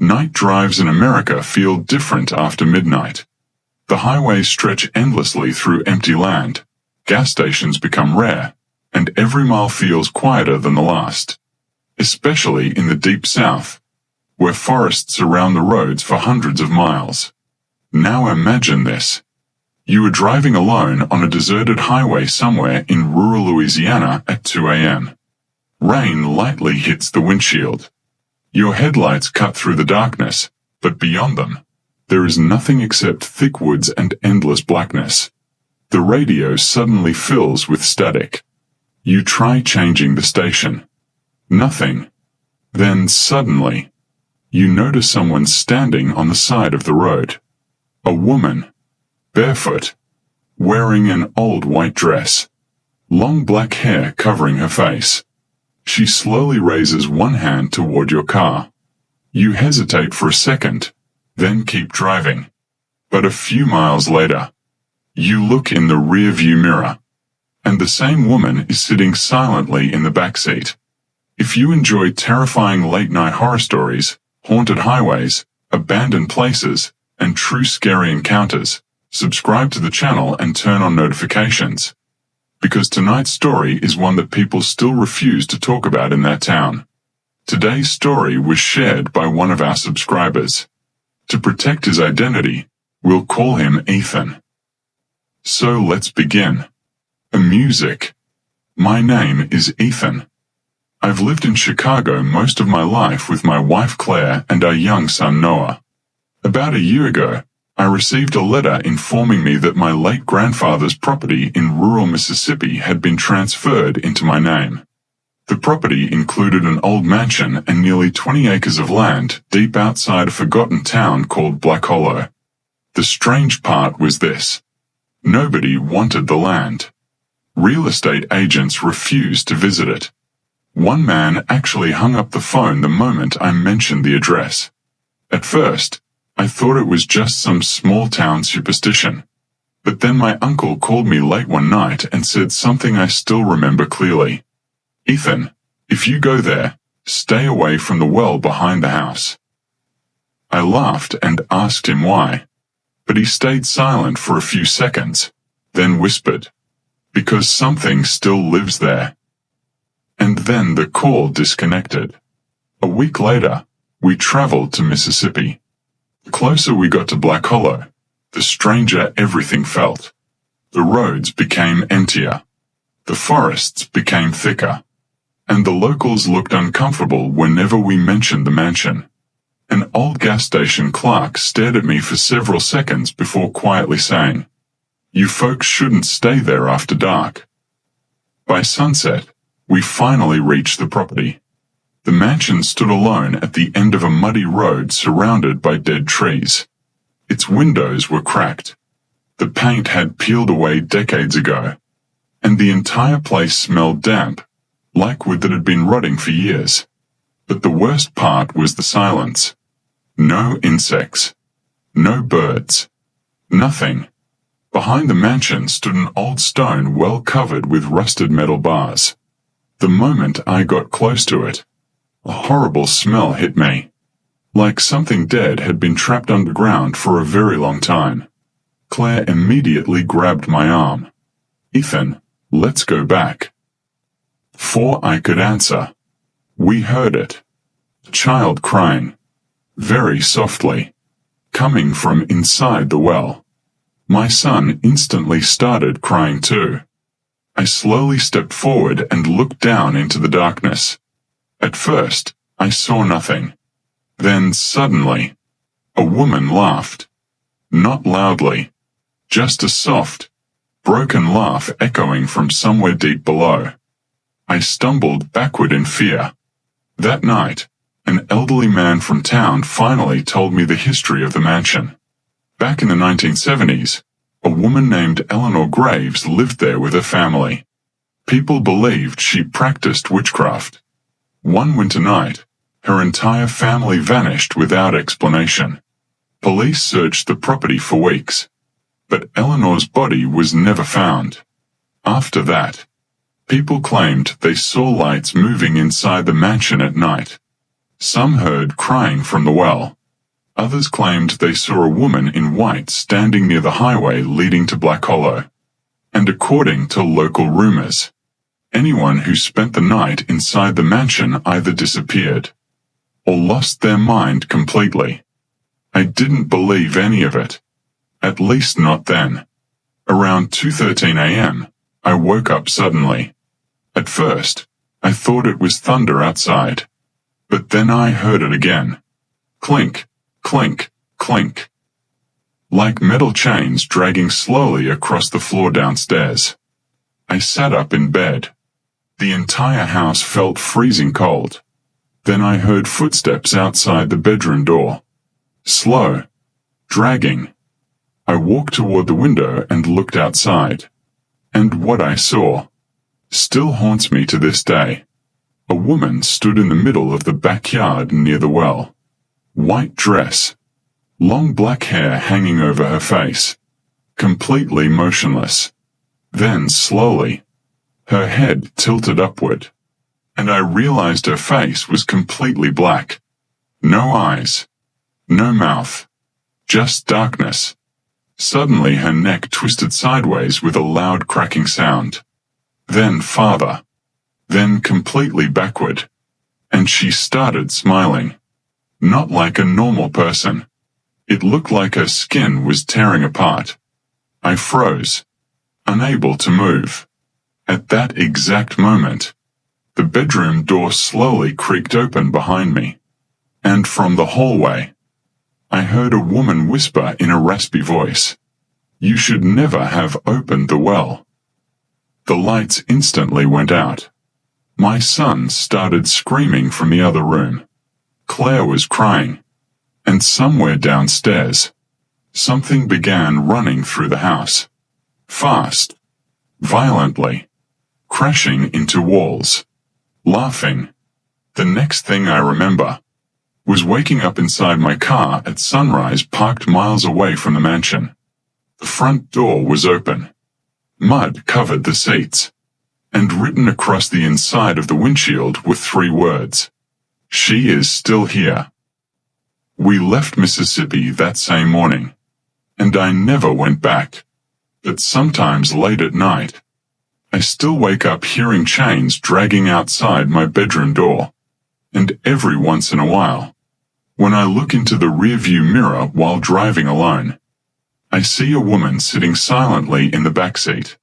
Night drives in America feel different after midnight. The highways stretch endlessly through empty land, gas stations become rare, and every mile feels quieter than the last. Especially in the deep south, where forests surround the roads for hundreds of miles. Now imagine this. You are driving alone on a deserted highway somewhere in rural Louisiana at 2 a.m. Rain lightly hits the windshield. Your headlights cut through the darkness, but beyond them, there is nothing except thick woods and endless blackness. The radio suddenly fills with static. You try changing the station. Nothing. Then suddenly, you notice someone standing on the side of the road. A woman, barefoot, wearing an old white dress, long black hair covering her face. She slowly raises one hand toward your car. You hesitate for a second, then keep driving. But a few miles later, you look in the rearview mirror, and the same woman is sitting silently in the back seat. If you enjoy terrifying late-night horror stories, haunted highways, abandoned places, and true scary encounters, subscribe to the channel and turn on notifications. Because tonight's story is one that people still refuse to talk about in their town. Today's story was shared by one of our subscribers. To protect his identity, we'll call him Ethan. So let's begin. Music. My name is Ethan. I've lived in Chicago most of my life with my wife Claire and our young son Noah. About a year ago, I received a letter informing me that my late grandfather's property in rural Mississippi had been transferred into my name. The property included an old mansion and nearly 20 acres of land deep outside a forgotten town called Black Hollow. The strange part was this. Nobody wanted the land. Real estate agents refused to visit it. One man actually hung up the phone the moment I mentioned the address. At first, I thought it was just some small-town superstition. But then my uncle called me late one night and said something I still remember clearly. Ethan, if you go there, stay away from the well behind the house. I laughed and asked him why. But he stayed silent for a few seconds, then whispered, because something still lives there. And then the call disconnected. A week later, we traveled to Mississippi. The closer we got to Black Hollow, the stranger everything felt. The roads became emptier. The forests became thicker. And the locals looked uncomfortable whenever we mentioned the mansion. An old gas station clerk stared at me for several seconds before quietly saying, "You folks shouldn't stay there after dark." By sunset, we finally reached the property. The mansion stood alone at the end of a muddy road surrounded by dead trees. Its windows were cracked. The paint had peeled away decades ago. And the entire place smelled damp, like wood that had been rotting for years. But the worst part was the silence. No insects. No birds. Nothing. Behind the mansion stood an old stone well covered with rusted metal bars. The moment I got close to it, a horrible smell hit me. Like something dead had been trapped underground for a very long time. Claire immediately grabbed my arm. "Ethan, let's go back." Before I could answer, we heard it. A child crying. Very softly. Coming from inside the well. My son instantly started crying too. I slowly stepped forward and looked down into the darkness. At first, I saw nothing. Then suddenly, a woman laughed. Not loudly. Just a soft, broken laugh echoing from somewhere deep below. I stumbled backward in fear. That night, an elderly man from town finally told me the history of the mansion. Back in the 1970s, a woman named Eleanor Graves lived there with her family. People believed she practiced witchcraft. One winter night, her entire family vanished without explanation. Police searched the property for weeks, but Eleanor's body was never found. After that, people claimed they saw lights moving inside the mansion at night. Some heard crying from the well, Others claimed they saw a woman in white standing near the highway leading to Black Hollow. And according to local rumors, anyone who spent the night inside the mansion either disappeared or lost their mind completely. I didn't believe any of it. At least not then. Around 2:13 a.m., I woke up suddenly. At first, I thought it was thunder outside. But then I heard it again. Clink, clink, clink. Like metal chains dragging slowly across the floor downstairs. I sat up in bed. The entire house felt freezing cold. Then I heard footsteps outside the bedroom door. Slow. Dragging. I walked toward the window and looked outside. And what I saw still haunts me to this day. A woman stood in the middle of the backyard near the well. White dress. Long black hair hanging over her face. Completely motionless. Then slowly, her head tilted upward. And I realized her face was completely black. No eyes. No mouth. Just darkness. Suddenly her neck twisted sideways with a loud cracking sound. Then farther. Then completely backward. And she started smiling. Not like a normal person. It looked like her skin was tearing apart. I froze. Unable to move. At that exact moment, the bedroom door slowly creaked open behind me. And from the hallway, I heard a woman whisper in a raspy voice, "You should never have opened the well." The lights instantly went out. My son started screaming from the other room. Claire was crying. And somewhere downstairs, something began running through the house. Fast. Violently. Crashing into walls. Laughing. The next thing I remember was waking up inside my car at sunrise parked miles away from the mansion. The front door was open. Mud covered the seats. And written across the inside of the windshield were 3 words. "She is still here." We left Mississippi that same morning. And I never went back. But sometimes late at night, I still wake up hearing chains dragging outside my bedroom door. And every once in a while, when I look into the rearview mirror while driving alone, I see a woman sitting silently in the backseat.